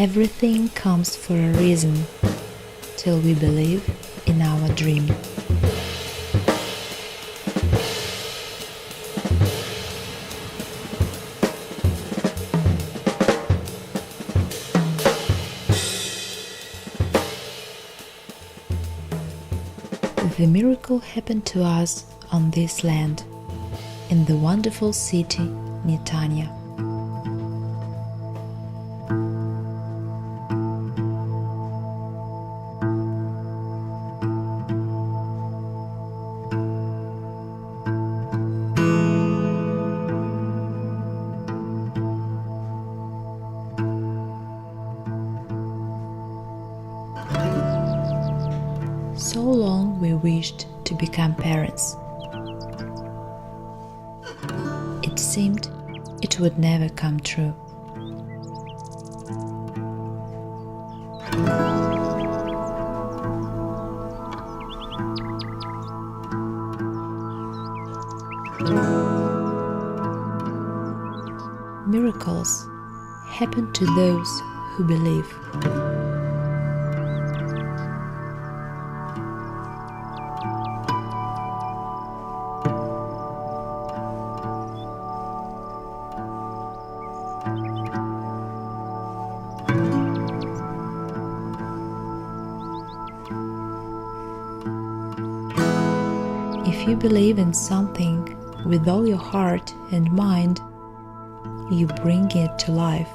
Everything comes for a reason, till we believe in our dream. The miracle happened to us on this land, in the wonderful city Netanya. So long we wished to become parents. It seemed it would never come true. Miracles happen to those who believe. If you believe in something with all your heart and mind, you bring it to life.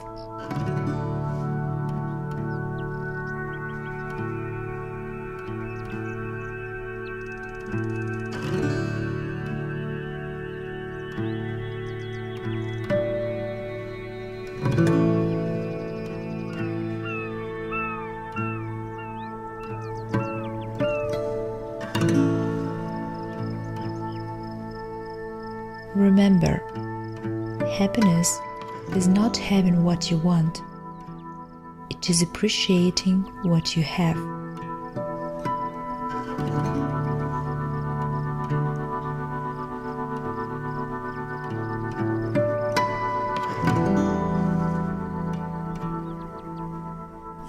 Remember, happiness is not having what you want, it is appreciating what you have.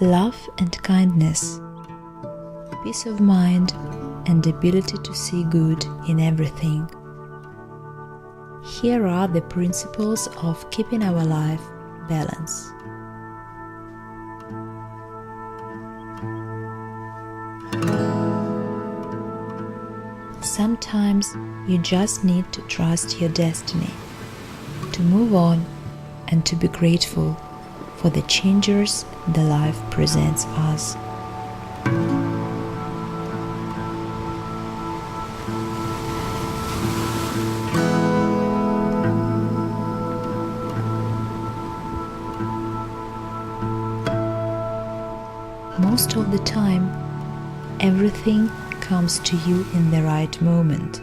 Love and kindness, peace of mind, and ability to see good in everything. Here are the principles of keeping our life balanced. Sometimes you just need to trust your destiny, to move on, and to be grateful for the changes the life presents us. Most of the time, everything comes to you in the right moment.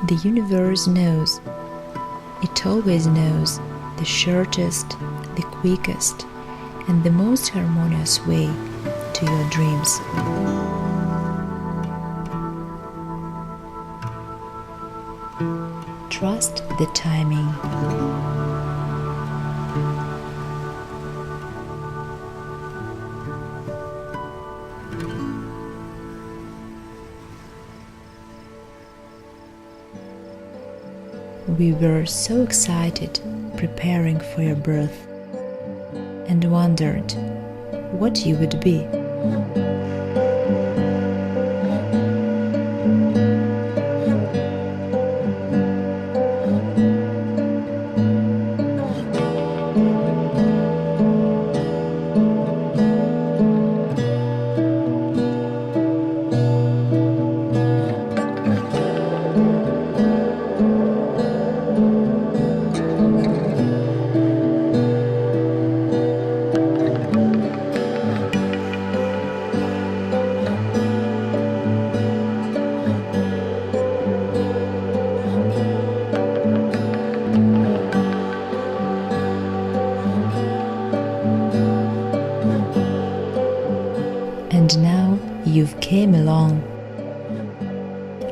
The universe knows, it always knows the shortest, the quickest, and the most harmonious way to your dreams. Trust the timing. We were so excited preparing for your birth and wondered what you would be.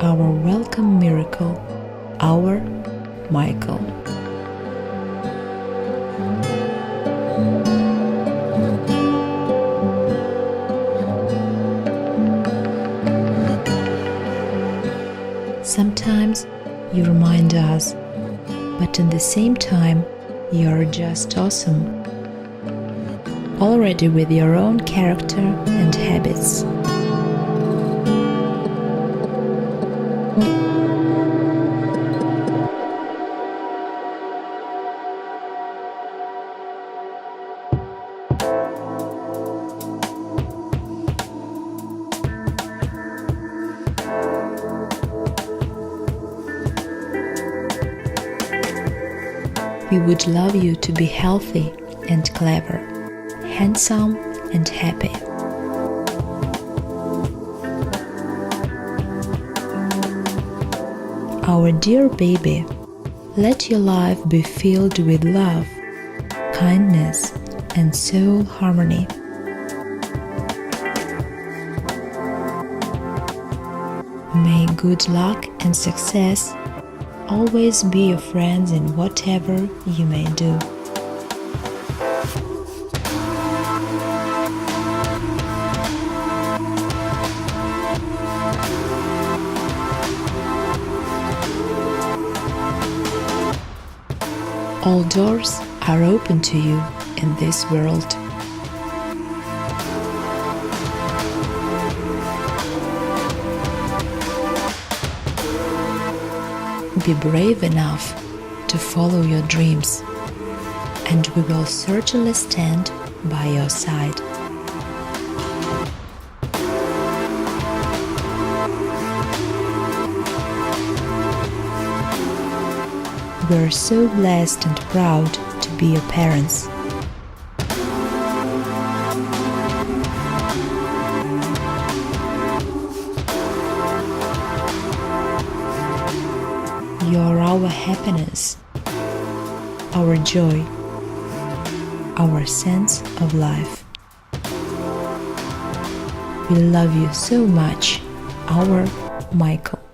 our welcome miracle, our Michael. Sometimes you remind us, but at the same time, you're just awesome, already with your own character and habits. We would love you to be healthy and clever, handsome and happy. Our dear baby, let your life be filled with love, kindness, and soul harmony. May good luck and success always be your friends in whatever you may do. All doors are open to you in this world. Be brave enough to follow your dreams, and we will certainly stand by your side. We're so blessed and proud to be your parents. You're our happiness, our joy, our sense of life. We love you so much, our Michael.